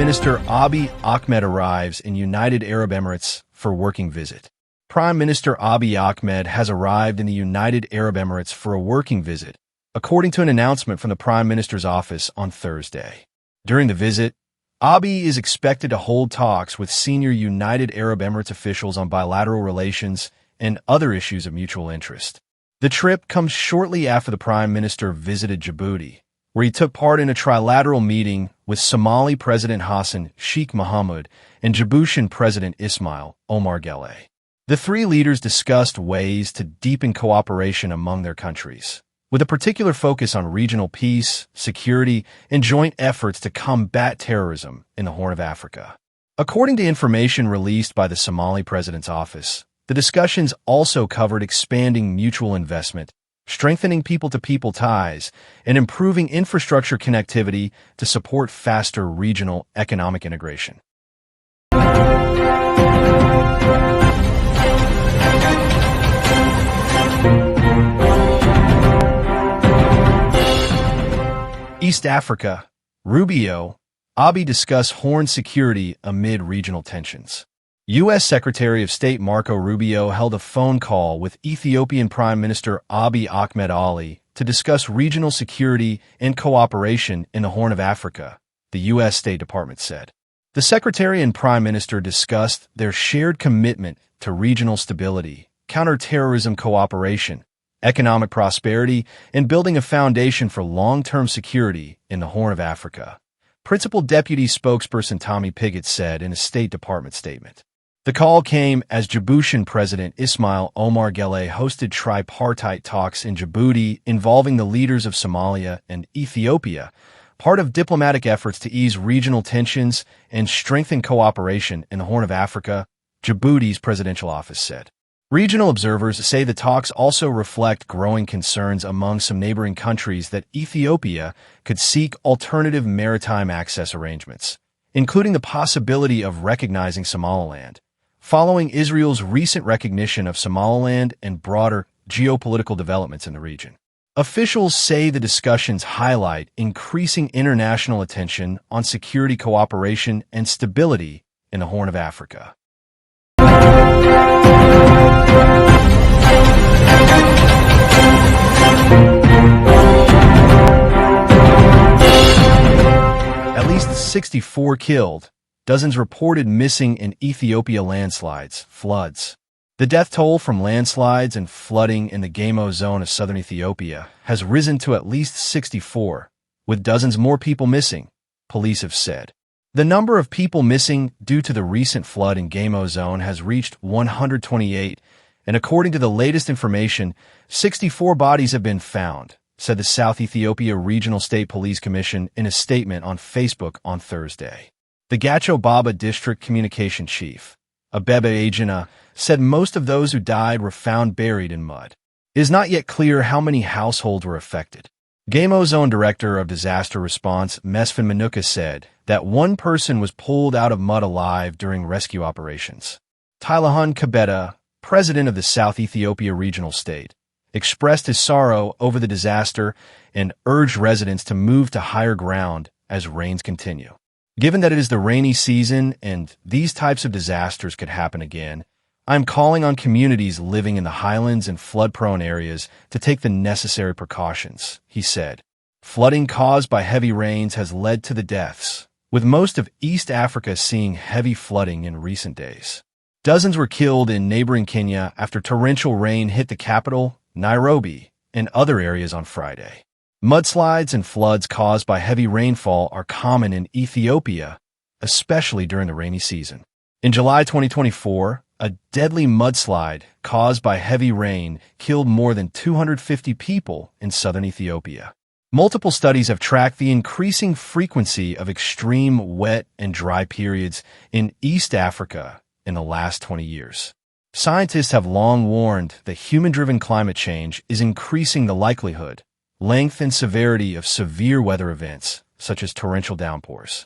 Minister Abiy Ahmed arrives in United Arab Emirates for working visit. Prime Minister Abiy Ahmed has arrived in the United Arab Emirates for a working visit, according to an announcement from the Prime Minister's office on Thursday. During the visit, Abiy is expected to hold talks with senior United Arab Emirates officials on bilateral relations and other issues of mutual interest. The trip comes shortly after the Prime Minister visited Djibouti, where he took part in a trilateral meeting with Somali President Hassan Sheikh Mohamud and Djiboutian President Ismail Omar Guelleh. The three leaders discussed ways to deepen cooperation among their countries, with a particular focus on regional peace, security, and joint efforts to combat terrorism in the Horn of Africa. According to information released by the Somali President's office, the discussions also covered expanding mutual investment, strengthening people-to-people ties, and improving infrastructure connectivity to support faster regional economic integration. East Africa, Rubio, Abiy discuss Horn security amid regional tensions. U.S. Secretary of State Marco Rubio held a phone call with Ethiopian Prime Minister Abiy Ahmed Ali to discuss regional security and cooperation in the Horn of Africa, the U.S. State Department said. The Secretary and Prime Minister discussed their shared commitment to regional stability, counterterrorism cooperation, economic prosperity, and building a foundation for long-term security in the Horn of Africa, Principal Deputy Spokesperson Tommy Pigott said in a State Department statement. The call came as Djiboutian President Ismail Omar Guelleh hosted tripartite talks in Djibouti involving the leaders of Somalia and Ethiopia, part of diplomatic efforts to ease regional tensions and strengthen cooperation in the Horn of Africa, Djibouti's presidential office said. Regional observers say the talks also reflect growing concerns among some neighboring countries that Ethiopia could seek alternative maritime access arrangements, including the possibility of recognizing Somaliland, following Israel's recent recognition of Somaliland and broader geopolitical developments in the region. Officials say the discussions highlight increasing international attention on security cooperation and stability in the Horn of Africa. At least 64 killed, dozens reported missing in Ethiopia landslides, floods. The death toll from landslides and flooding in the Gamo zone of southern Ethiopia has risen to at least 64, with dozens more people missing, police have said. The number of people missing due to the recent flood in Gamo zone has reached 128, and according to the latest information, 64 bodies have been found, said the South Ethiopia Regional State Police Commission in a statement on Facebook on Thursday. The Gacho Baba District Communication Chief, Abebe Agena, said most of those who died were found buried in mud. It is not yet clear how many households were affected. Gamo Zone Director of Disaster Response Mesfin Manuka said that one person was pulled out of mud alive during rescue operations. Tilahun Kabeda, president of the South Ethiopia Regional State, expressed his sorrow over the disaster and urged residents to move to higher ground as rains continue. Given that it is the rainy season and these types of disasters could happen again, I'm calling on communities living in the highlands and flood-prone areas to take the necessary precautions, he said. Flooding caused by heavy rains has led to the deaths, with most of East Africa seeing heavy flooding in recent days. Dozens were killed in neighboring Kenya after torrential rain hit the capital, Nairobi, and other areas on Friday. Mudslides and floods caused by heavy rainfall are common in Ethiopia, especially during the rainy season. In July 2024, a deadly mudslide caused by heavy rain killed more than 250 people in southern Ethiopia. Multiple studies have tracked the increasing frequency of extreme wet and dry periods in East Africa in the last 20 years. Scientists have long warned that human-driven climate change is increasing the likelihood, length, and severity of severe weather events, such as torrential downpours.